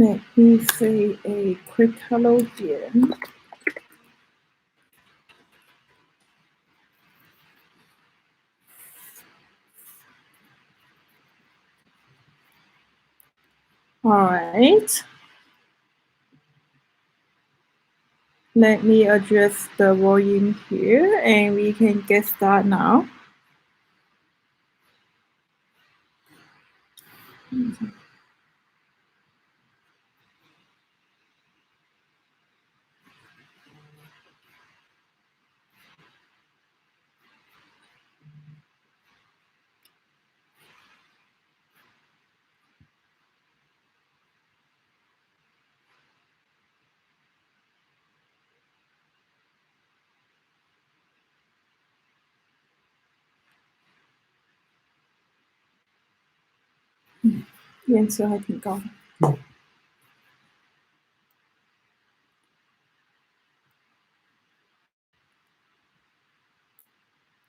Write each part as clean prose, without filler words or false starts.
Let me say a quick hello again. All right. Let me adjust the volume here and we can get started now.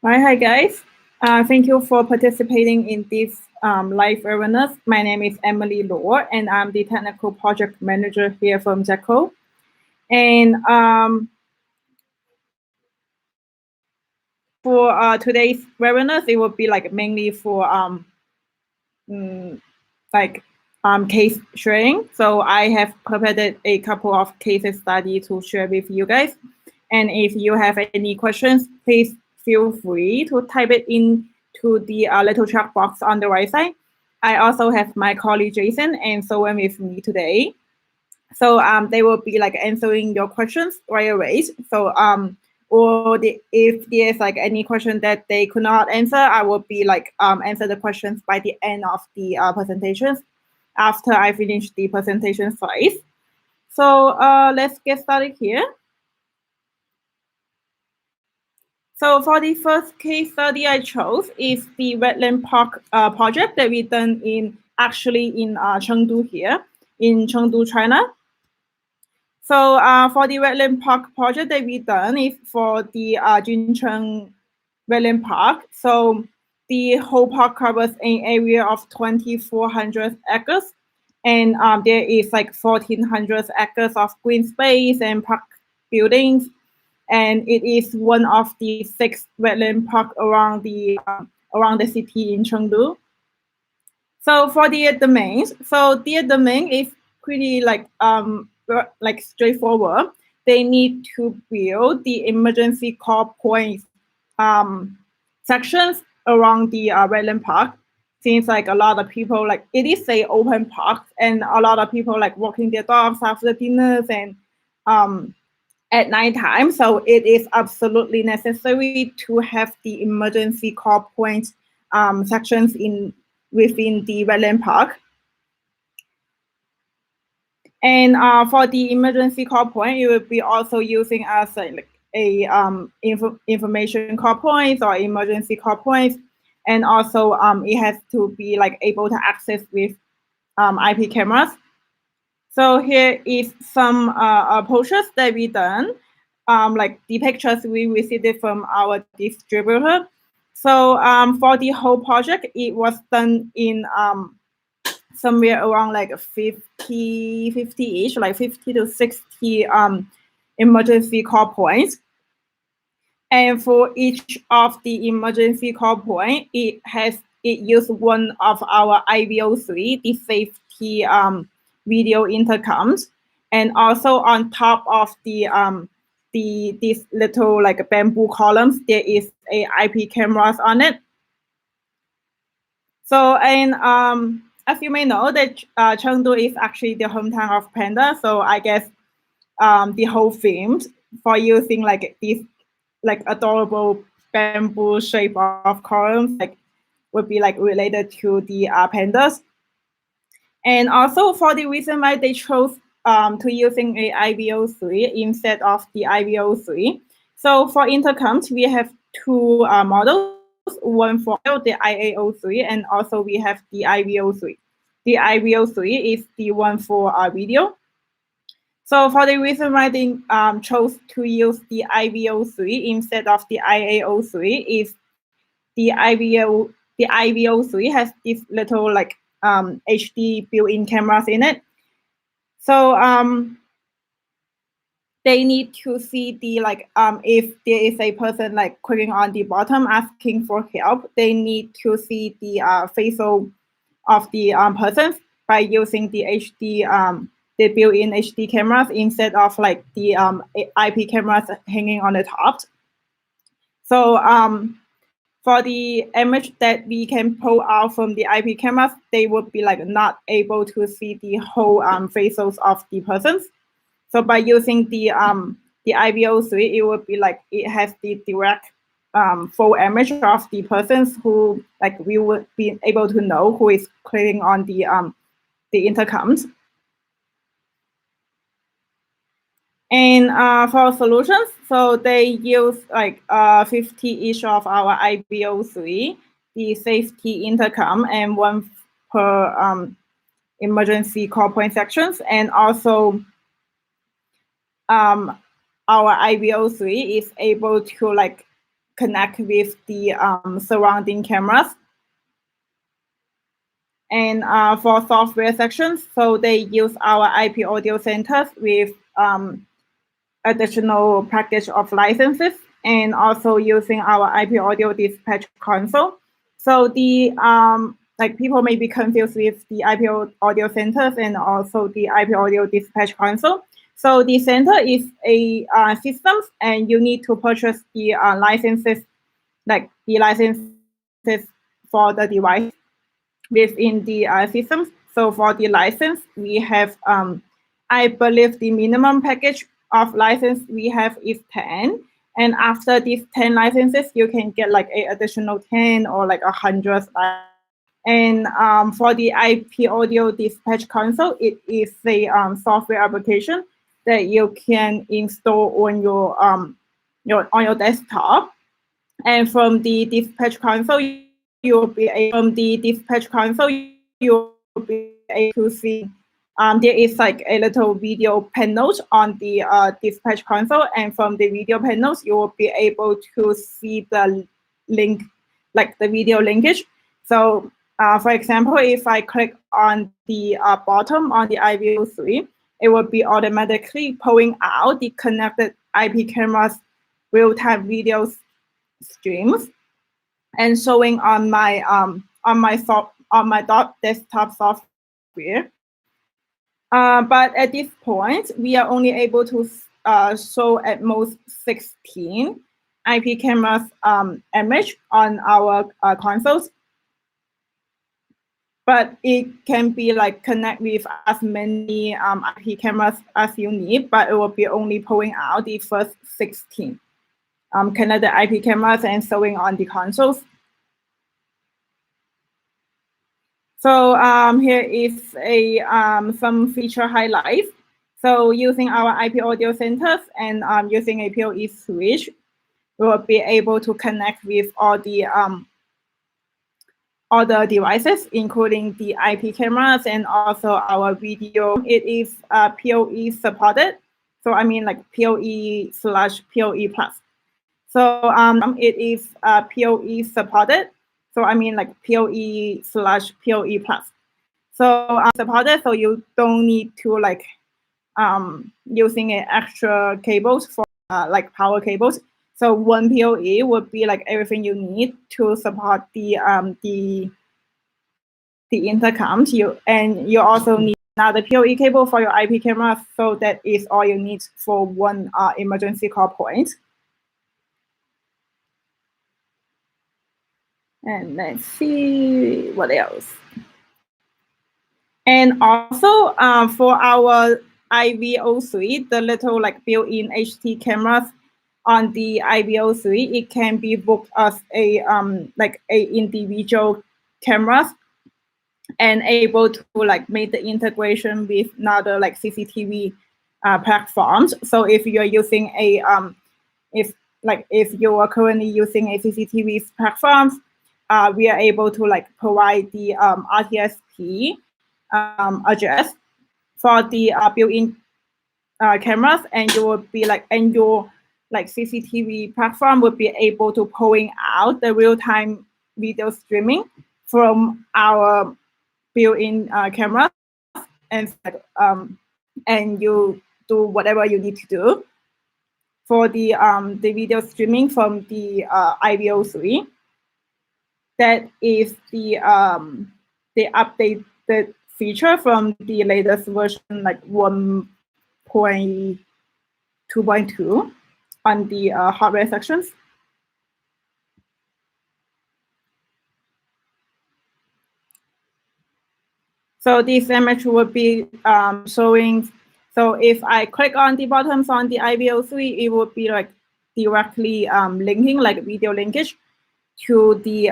Hi guys. Thank you for participating in this live webinar. My name is Emily Law and I'm the technical project manager here from Jaco. And for today's webinar, it will be like mainly for case sharing. So I have prepared a couple of case studies to share with you guys. And if you have any questions, please feel free to type it into the little chat box on the right side. I also have my colleague Jason and Sowen with me today. So they will be like answering your questions right away. So if there's like any question that they could not answer, I will be like answer the questions by the end of the presentations after I finish the presentation slides. So let's get started here. So for the first case study I chose is the wetland park project that we done in Chengdu here in Chengdu, China. So for the wetland park project that we done is for the Jincheng wetland park. So the whole park covers an area of 2,400 acres, and there is like 1,400 acres of green space and park buildings, and it is one of the 6 wetland park around the city in Chengdu. So for the domains, the domain is pretty like straightforward. They need to build the emergency call points sections around the wetland park. Seems like a lot of people like it is a open park, and a lot of people like walking their dogs after dinners and at nighttime. So it is absolutely necessary to have the emergency call point sections within the wetland park. And for the emergency call point, it will be also using as information call points or emergency call points, and also it has to be like able to access with IP cameras. So here is some posters that we done, like the pictures we received from our distributor. So for the whole project, it was done in somewhere around like 50-ish, like 50 to 60 emergency call points. And for each of the emergency call point, it used one of our IVO3, the safety video intercoms, and also on top of these little like bamboo columns, there is a IP cameras on it. So and as you may know, that Chengdu is actually the hometown of panda. So I guess the whole theme for using like these like adorable bamboo shape of columns like would be like related to the pandas. And also for the reason why they chose to using a IVO3 instead of the IVO3. So for intercoms, we have 2 models, one for the IAO3 and also we have the IVO3. The IVO3 is the one for our video. So for the reason why they chose to use the IVO3 instead of the IAO3 is the IVO3 has this little like HD built-in cameras in it. So they need to see the if there is a person like clicking on the bottom asking for help, they need to see the facial of the persons by using the HD the built-in HD cameras instead of like the IP cameras hanging on the top. So for the image that we can pull out from the IP cameras, they would be like not able to see the whole facials of the persons. So by using the IBO suite, it would be like it has the direct full image of the persons who like we would be able to know who is clicking on the intercoms. And for solutions, so they use like 50 each of our IBO3, the safety intercom, and one per emergency call point sections. And also our IBO3 is able to like connect with the surrounding cameras. And for software sections, so they use our IP audio centers with additional package of licenses, and also using our IP audio dispatch console. So the like people may be confused with the IP audio centers and also the IP audio dispatch console. So the center is a system, and you need to purchase the licenses, like the licenses for the device within the systems. So for the license, we have, I believe the minimum package of license we have is 10. And after these 10 licenses, you can get like an additional 10 or like 100. And for the IP audio dispatch console, it is a software application that you can install on your desktop. And from the dispatch console, you'll be able to see there is like a little video panel on the dispatch console, and from the video panels, you will be able to see the link, like the video linkage. So, for example, if I click on the bottom on the IVO3, it will be automatically pulling out the connected IP cameras real-time video streams and showing on my desktop software. But at this point, we are only able to show at most 16 IP cameras image on our consoles. But it can be like connect with as many IP cameras as you need, but it will be only pulling out the first 16 connected IP cameras and showing on the consoles. So here is a some feature highlights. So using our IP audio centers and using a PoE switch, we will be able to connect with all the devices, including the IP cameras and also our video. It is PoE supported. So I mean like PoE/PoE plus. So it is PoE supported. So I mean like PoE/PoE plus. So supported, so you don't need to like using extra cables for like power cables. So one PoE would be like everything you need to support the intercoms. You also need another PoE cable for your IP camera. So that is all you need for one emergency call point. And let's see what else. And also for our IVO3, the little like built-in HD cameras on the IVO3, it can be booked as a like a individual cameras and able to like make the integration with another like CCTV platforms. So if you're using a if you are currently using a CCTV platforms, we are able to like provide the RTSP address for the built-in cameras, and you will be like, and your like CCTV platform will be able to pulling out the real-time video streaming from our built-in cameras and and you do whatever you need to do. For the video streaming from the IVO3, that is the updated feature from the latest version, like 1.2.2 on the hardware sections. So this image will be showing. So if I click on the buttons on the IVO3, it would be like directly linking, like video linkage, to the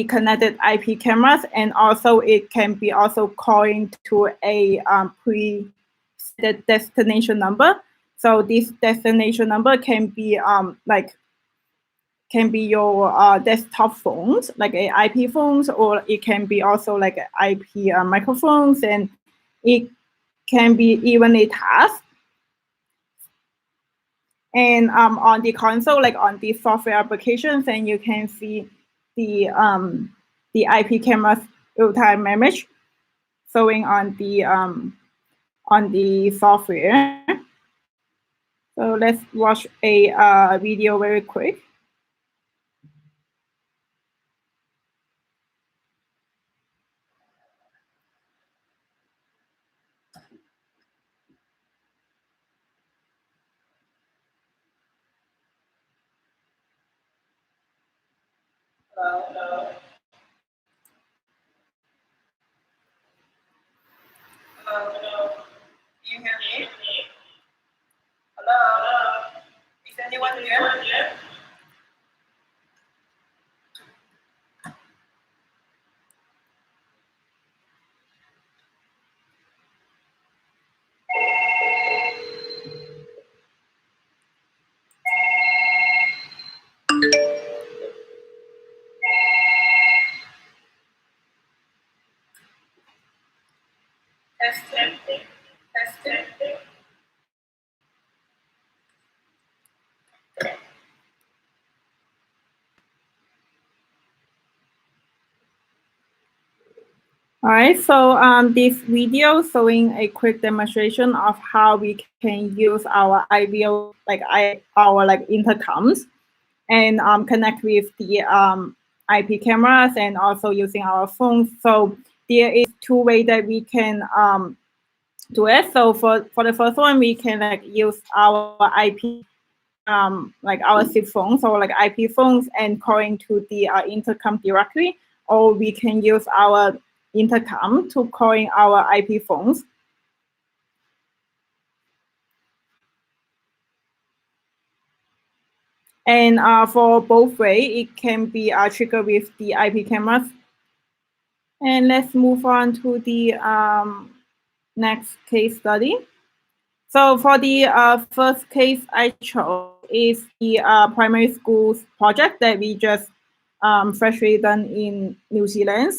connected IP cameras, and also it can be also calling to a pre-set destination number. So this destination number can be your desktop phones, like a IP phones, or it can be also like IP microphones, and it can be even a task. And on the console, like on the software applications, and you can see the IP cameras real-time image showing on the software. So let's watch a video very quick. Hello. Hello. Can you hear me? Hello. Is anyone here? Testing. All right, so this video showing a quick demonstration of how we can use our IVO, our intercoms, and connect with the IP cameras, and also using our phones. So there is two ways that we can do it. So for the first one, we can use our IP, our SIP phones or IP phones, and calling to the intercom directly, or we can use our intercom to calling our IP phones. And for both way, it can be triggered with the IP cameras. And let's move on to the next case study. So for the first case I chose is the primary schools project that we just freshly done in New Zealand.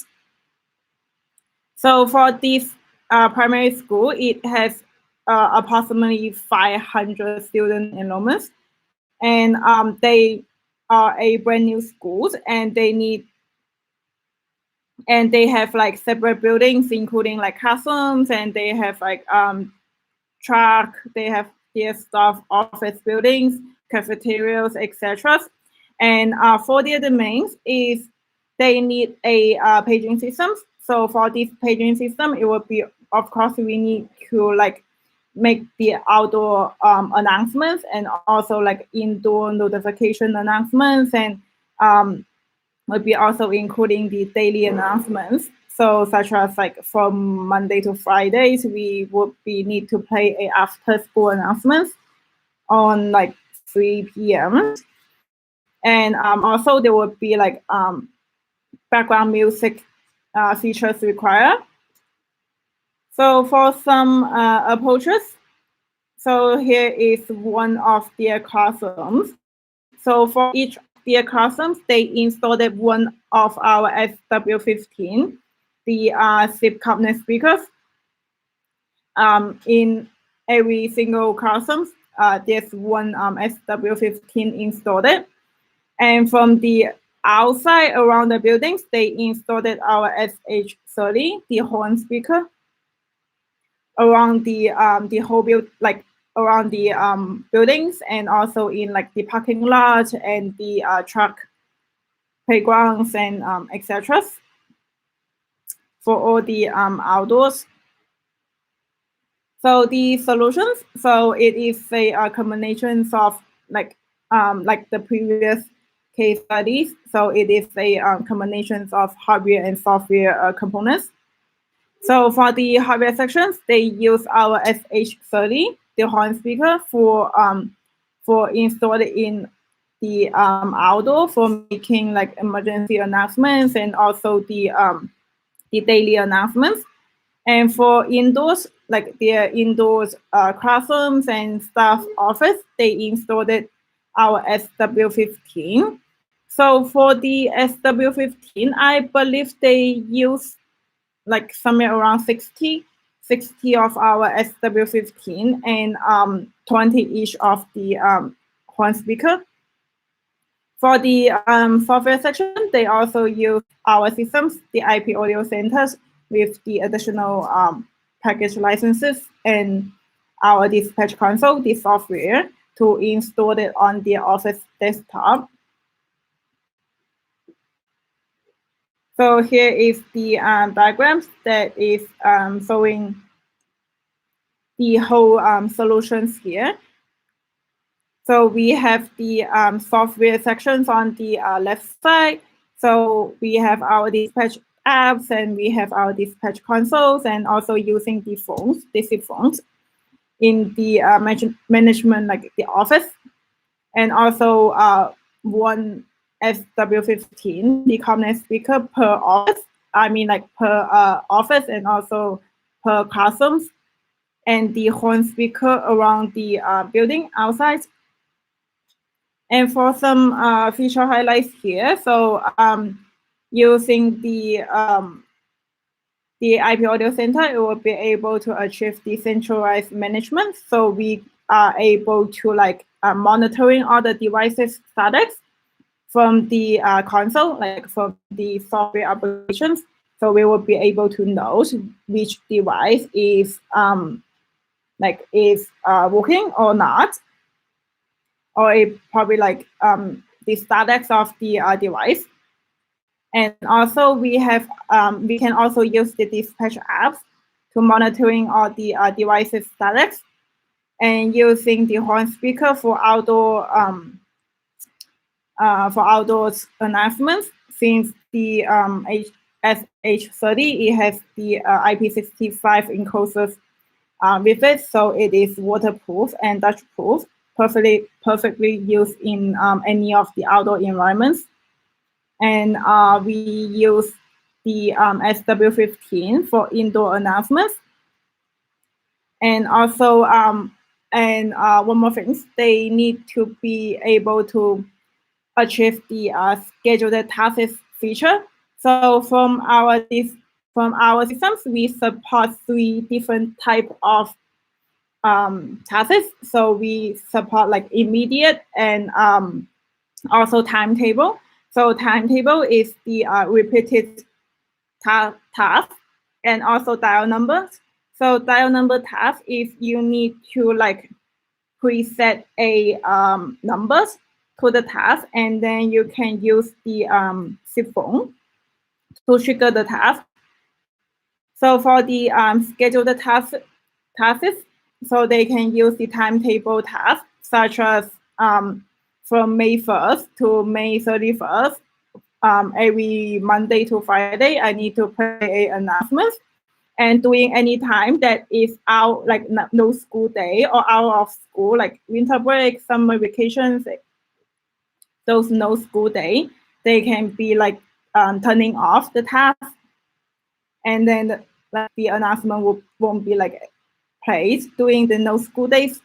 So for this primary school, it has approximately 500 student enrollments, and they are a brand new schools, and they have separate buildings, including classrooms, and they have track, they have their staff office buildings, cafeterias, etc. And for their domains is they need a paging system. So for this paging system, it will be, of course, we need to make the outdoor announcements, and also indoor notification announcements, and will be also including the daily announcements. So such as from Monday to Fridays, we would need to play a after school announcements on 3 p.m. And also there would be background music features required. So for some approaches, so here is one of their classrooms. So for each of their classrooms, they installed one of our SW15, the SIP cabinet speakers. In every single classroom, there's one SW15 installed. And from the outside around the buildings, they installed our SH30, the horn speaker. around the whole build, like around the buildings, and also in like the parking lot and the truck playgrounds and etc. for all the outdoors. So the solutions, so it is a combination of like the previous case studies. So it is a combination of hardware and software components. So for the hardware sections, they use our SH30, the horn speaker, for installed in the outdoor for making like emergency announcements and also the daily announcements. And for indoors, like their indoors classrooms and staff office, they installed our SW15. So for the SW15, I believe they use like somewhere around 60 of our SW15 and 20 each of the horn speaker. For the software section, they also use our systems, the IP audio centers, with the additional package licenses and our dispatch console, the software, to install it on the office desktop. So here is the diagrams that is showing the whole solutions here. So we have the software sections on the left side. So we have our dispatch apps and we have our dispatch consoles and also using the phones, DC phones in the management, like the office. And also one SW15, the common speaker per office. I mean like per office and also per classrooms. And the horn speaker around the building outside. And for some feature highlights here, so using the IP audio center, it will be able to achieve decentralized management. So we are able to like monitoring all the devices status from the console, like from the software applications. So we will be able to know which device is working or not, or it probably like the status of the device. And also we have we can also use the dispatch apps to monitoring all the devices status, and using the horn speaker for outdoors announcements. Since the SH30, it has the IP65 encoders with it, so it is waterproof and dustproof, perfectly used in any of the outdoor environments. And we use the SW15 for indoor announcements. And also, one more thing, they need to be able to achieve the scheduled tasks feature. So from our systems, we support 3 different types of tasks. So we support like immediate and also timetable. So timetable is the repeated task, and also dial numbers. So dial number task is you need to like preset a numbers to the task, and then you can use the SIP phone to trigger the task. So for the scheduled tasks, so they can use the timetable task, such as from May 1st to May 31st, every Monday to Friday, I need to play an announcement. And during any time that is out, like no school day or out of school, like winter break, summer vacations, those no school day, they can be like turning off the task, and then the announcement won't be like played during the no school days.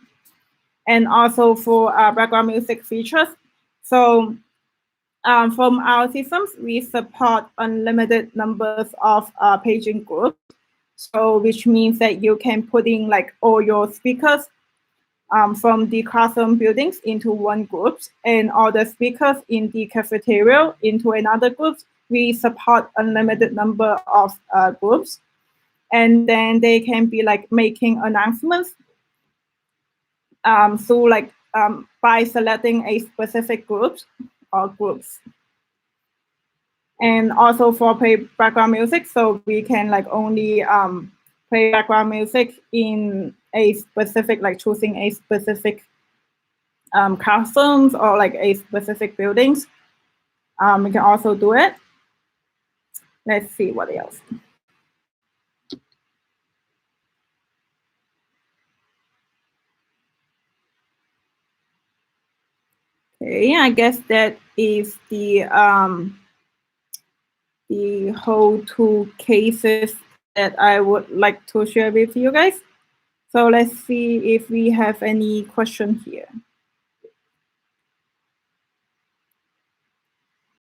And also for background music features. So from our systems, we support unlimited numbers of paging groups. So which means that you can put in like all your speakers from the classroom buildings into one group, and all the speakers in the cafeteria into another group. We support unlimited number of groups. and then they can be like making announcements through like by selecting a specific group or groups. And also for play background music, so we can like only play background music in a specific, like choosing a specific classrooms or like a specific buildings. We can also do it. Let's see what else. Okay, I guess that is the whole two cases that I would like to share with you guys. So let's see if we have any question here.